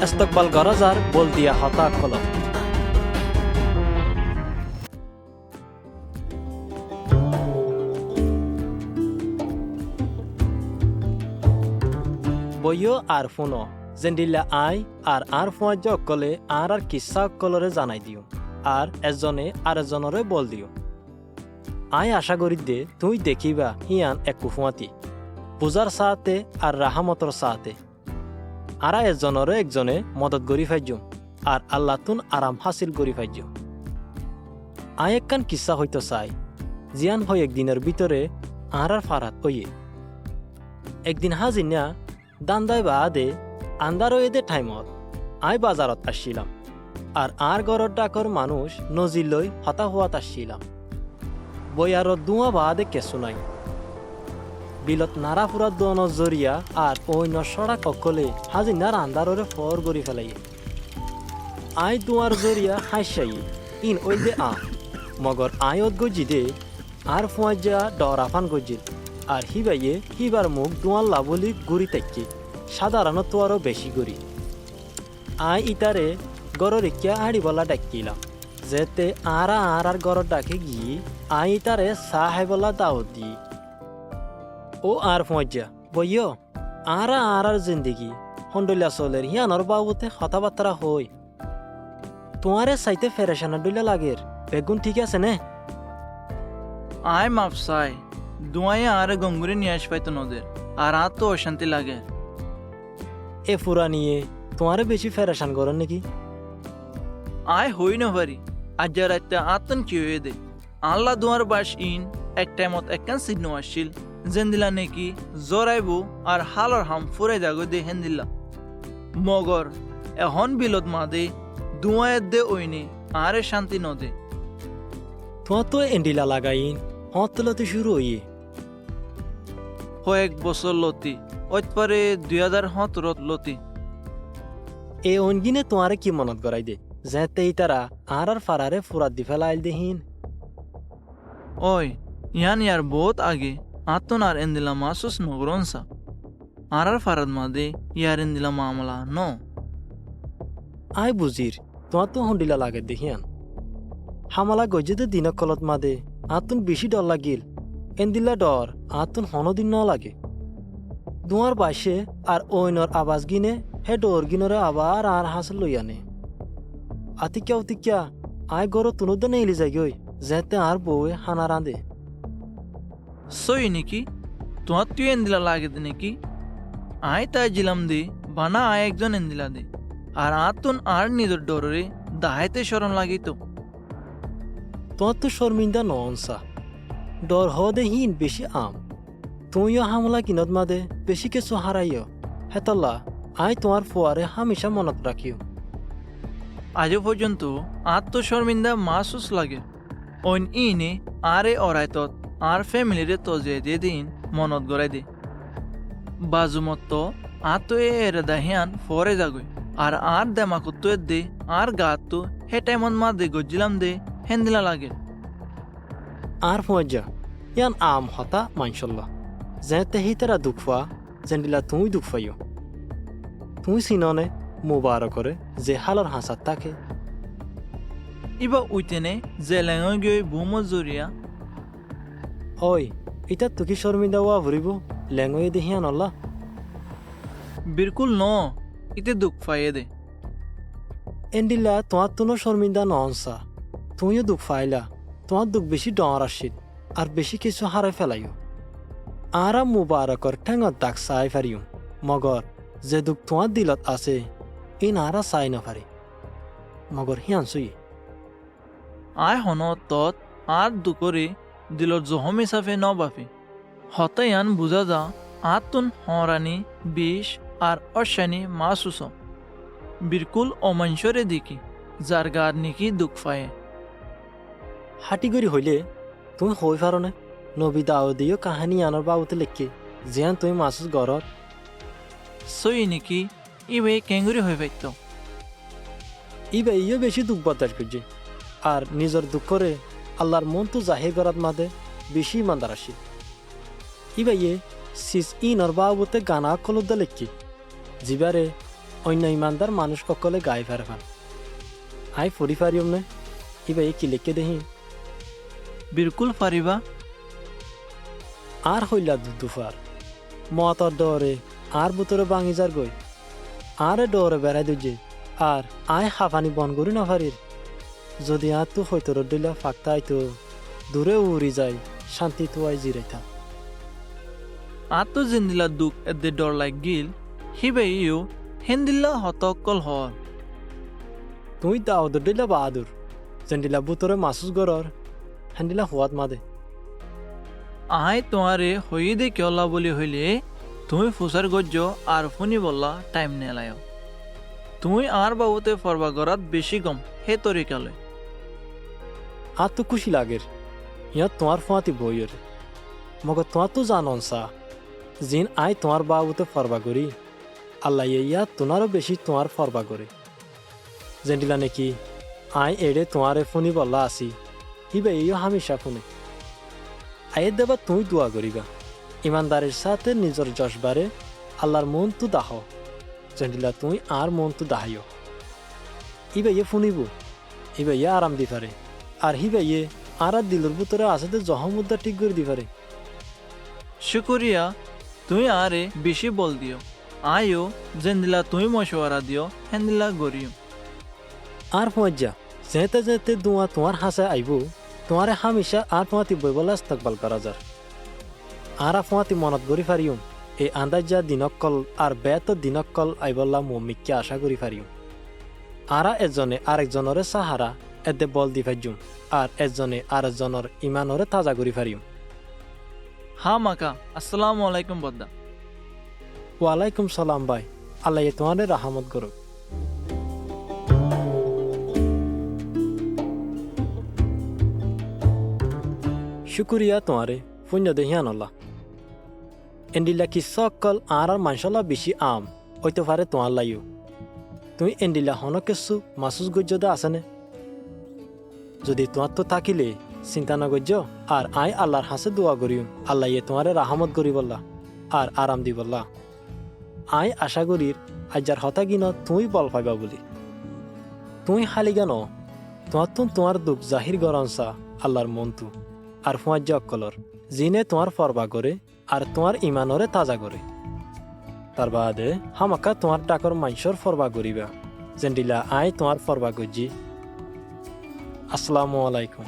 استقبال گرازار بولدیا خطا کلم. বইও আর ফোনো জেন্ডিলা আই আর ফোয়া জকলে আর কিসা কলরে জানাই দিও আর এজনে আর এজনরে বল দিও। আই আশা করি দে তুই দেখিবা হিয়ান একু ফুয়াতি পূজার সাথে আর রাহামতর সাথে আরা এজনরে একজনে মদত গরি ফাইজুম আর আল্লাহ তুন আরাম হাসিল গরি ফাইজুম। আই একখান কিসা হইতো চাই জিয়ান হয় একদিনের ভিতরে আর ফারাত হইয়ে একদিন হাজিনা দান্দাই বাদে আন্দার এদে টাইমত আই বাজারত আসছিলাম আর ঘরর ডাকর মানুষ নজির লই হতা হওয়াত আসছিলাম। বইয়ারত দুয়া বাদে কেসু নাই বিলত নারাফুরা দন জরিয়া আর অন্য সড়ক অকলে হাজিনার আন্দাররে ফর গড়ি ফেলাই আই দুয়ার জরিয়া হাসাই ইন ওই দে মগর আয়ত গজি দে আর ফুয়া ডরাফান গজিল আর হিবাইয়ে হিবার মুখ দুয়ার লাভলি গুড়ি তাকি সাধারণত আরও বেশি গুড়ি। আই ইতারে গড় রেখিয়া হাড়ি বলা ডাকিলাম যেতে আর গড় ডাকে গিয়ে আই ইতারে চাহ বলা দাওয়াত দি ও আর ফুয়া বইয় আর জিন্দগি হন্ডলিয়া চলের হিয়ানোর বাবুতে কথাবার্তা হই তোমারে চাইতে ফেরেশানা ডইলা লাগের বেগুন ঠিক আছে নে? আয় মাপসাই দুয়াইয়া আরে গঙ্গুরে নিয়ে আস পাইতো নদের আর তো অশান্তি লাগে। এ ফুরা নিয়ে তোমারে বেশি ফেরেশান করেন নাকি? আয় হই না পারি আজ রাতে আতন কি হয়ে দে আল্লাহ দুয়ার বাস ইন এক টাইমত একখান সিদ্ধ আসছিল জেন্দিলা নাকি জরাইব আর হালর হাম ফুরাই যাগো দে হেন্দিল্লা মগর এখন বিলত মা দে দুয়ায়ের দে ওইনে আরে শান্তি নদে তোমার তো এন্ডিলা লাগাইন হতলতে শুরু হইয়ে কয়েক বছর লতি ওইপারে 2017 লতি এ অনগিনে তোমারে কি মনত করাই দে যেতে তারা আর ফারারে ফুরাত দি ফেলাইল দেহিন ওই ইয়ার বহুত আগে আতন আর এন্দিলা মাসুস নগরনসা আর ফারাদ মাদে ইয়ার এন্দিলা মামলা ন আই বুজির তোমার তো হন্ডিলা লাগে দেহিয়ান হামালা গজেতে দিনক কলত মাদে আতুন বেশি ডর লাগিল এন্দিলা ডর আতুন হনদিন ন লাগে দুয়ার বাইশে আর ওইনর আবাজ গিনে হে ডোর গিনরে আবার আর হাসল লইয়ানে আতিক্যা আয় গরো তুনুদে নেইলি যাই যেতে আর বউয়ে হানা রাঁধে সই নাকি তোমার তুই এন্দিলা লাগে দে নাকি আয় তাই জিলাম দে বানা আয় একজন এন্দিলা দে আর আতুন আর নিজের ডরে দাহাইতে শরম লাগিত তোমার তো শর্মিন্দা ননসা ডর হদে হিন বেশি তুইও হামলা কিনত মাদে বেশি কিছু হারাইও হেতল্লা আই তোমার ফোয়ারে হামেশা মনত রাখিও। আজও পর্যন্ত আত্মশর্মিন্দা মাসুস লাগে অইন ইনে আরে অরাইতত আর ফ্যামিলিরে তজে দিয়ে দিন মনত গড়াই দে বাজুমত আত্ম এরে দাহিয়ান ফরে যাগই আর দেমাকুত দে আর গাত তো হে টাইমত মা দে গজিলাম দে হেন্দিলা লাগে আর ফুয়া ইয়ান হতা মানসল্লাহ যেতে হি তারা দুঃখা যেন্দিলা তুই দুঃখ পাইও তুই চিননে মুবার করে যে হালর হাসাত থাকে ইবা উইতেনে যে লেঙই গৈ বুমত জরিয়া ওই ইটা তুকি শর্মিন্দা ওয়া ভরিব লেঙই দেহিয়ান আল্লাহ বিলকুল ন ইতে দুঃখ পাইয়ে দে এন্ডিলা তোমার তুনো শর্মিন্দা ননসা তুইও দুঃখ পাইলা তোমার দুঃখ বেশি ডর আসিল আর বেশি কিছু হারাই ফেলাইও আরা মুবারকর ঠেঙত দাগ চাই ফারিও মগর যে দুঃখ তোমার দিলত আছে ইন আরা চাই নাফারি মগর হিয়ান চুই আয় হন তত আর দুকরে দিলত জহম হিসাবে ন বাফে হতায়ান বুঝা যা আতুন হরানি বিষ আর অশানি মাসুস বিলকুল অমাঞ্চরে দেখি যার গার নিকি দুঃখ পায়ে হাটিগরি হইলে তুমি হই পারো না নবী দাউদিও কাহানি আনার বাবুতে লেখকে যেন তুমি মাসুস গরত সই নাকি ইবে কেঙ্গুরি হয়ে পাইত ইবে ইয়ে বেশি দুঃখ বরদাস্ত করছে আর নিজের দুঃখ করে আল্লাহর মন তো জাহির করাত মাদে বেশি ইমানদার আসি ইবে ইয়ে সিস ইনর বাবুতে গানা কলুদ্দা লেখকি জিবারে অন্য ইমানদার মানুষ সকলে গায়ে ফেরফান আই ফুরি ফারিম নে ইবা কি লিখে দেখি বিলকুল ফারিবা। আর হইলা দুফার মতর ডরে আর বুতরে ভাঙি যার গই আরে ডরে বেড়াই দুজে আর আয় হাফানি বন করি না ফারির যদি আর তো হয়তো দিলা ফাঁকতাই তো দূরে উড়ি যায় শান্তি তো আই জিরাইতা আর তো জিন্দিলা দুঃখ এদে ডর লাগ গিল হিবে ইউ হেন্দিল্লা হতকল হর। তুই দাউদর দিলা বাহাদুর জেন্ডিলা বুতরে মাসুস গরর হ্যান্ডিলা হুয়াত মাদে আই তোমারে হই দে কেলা বলি হইলে তুমি ফুসার গজ্জ আর ফুনি বললা টাইম নেলায় তুমি আর বাবুতে ফরবা গরাত বেশি গম হে তরিকালে আর তো খুশি লাগের ইয়াত তোমার ফুয়াতি বইয়ের মগ তোমার তো জানন সা জিন আই তোমার বাবুতে ফরবা করি আল্লাহ ইয়া তোমারও বেশি তোমার ফরবা করে জেন্ডিলা নাকি আই এড়ে তোমারে ফুনি বললা আসি হিবে ইয় হামেশা ফুনে আয়ের দেবা তুই দোয়া করিবা ইমানদারের সাথে নিজের যশবারে আল্লাহর মন তু দাহ জেন্ডিলা তুই আর মন তু দাহাইও ইবে ইয়ে ফুনিব ইবে ইয়ে আরাম দি পারে আর হিবে ইয়ে আর দিলর ভিতরে আছে তো জহমুদ্দা ঠিক করে দি পারে শুকরিয়া তুমি আরে বেশি বল দিও আয়ো জেন্দিলা তুমি মশওয়ারা দিও হেন্দিলা গরিও আর পৌঁছা যেতে যেতে দুয়া তোমার হাসে আইব তোমারে হামেশা আর ফুয়াতি বইবলা ইস্তকবাল করা যার আর ফুয়াতি মনত গড়ি ফারিম এই আন্দাজা দিনকল আর বেত দিনকল আইবল্লা মমিককে আশা করি ফারিম আরা এজনে আরেকজনরে সাহারা এদে বল দি ফাইজুম আর এজনে আরেকজনের ইমানরে তাজা করি ফারিম। হা মাকা আসসালামু আলাইকুম বদ্দা। ওয়ালাইকুম সালাম ভাই আল্লাহ তোমারে রাহমত করুক। শুকুরিয়া তোমারে পুণ্য দেহিয়ান আল্লাহ এন্ডিলা কি সকল আর মানসলা বেশি আম হইতে পারে তোমার লাইও তুমি এন্ডিলা হন কিছু মাসুস গজ্জদা আছেনে যদি তোমার তো থাকিলে চিন্তা না গজ্জ আর আই আল্লাহর হাসে দোয়া করিম আল্লাহ ইয়ে তোমারে রাহমত করি বললা আর আরাম দি বললা আই আশা করির আজার হতা গিন তুই বল পাইবা বলি তুই হালি গান তোমার তো তোমার দুঃখ জাহির গরনসা আল্লাহর মন্তু আর ফুয়াজ্য অকলর জিনে তোমার ফরবা করে আর তোমার ইমানরে তাজা করে তার বাদে হামাকা তোমার ডাকর মাইসর ফরবা করিবা জেন্ডিলা আই তোমার ফরবা গজি। আসসালামু আলাইকুম।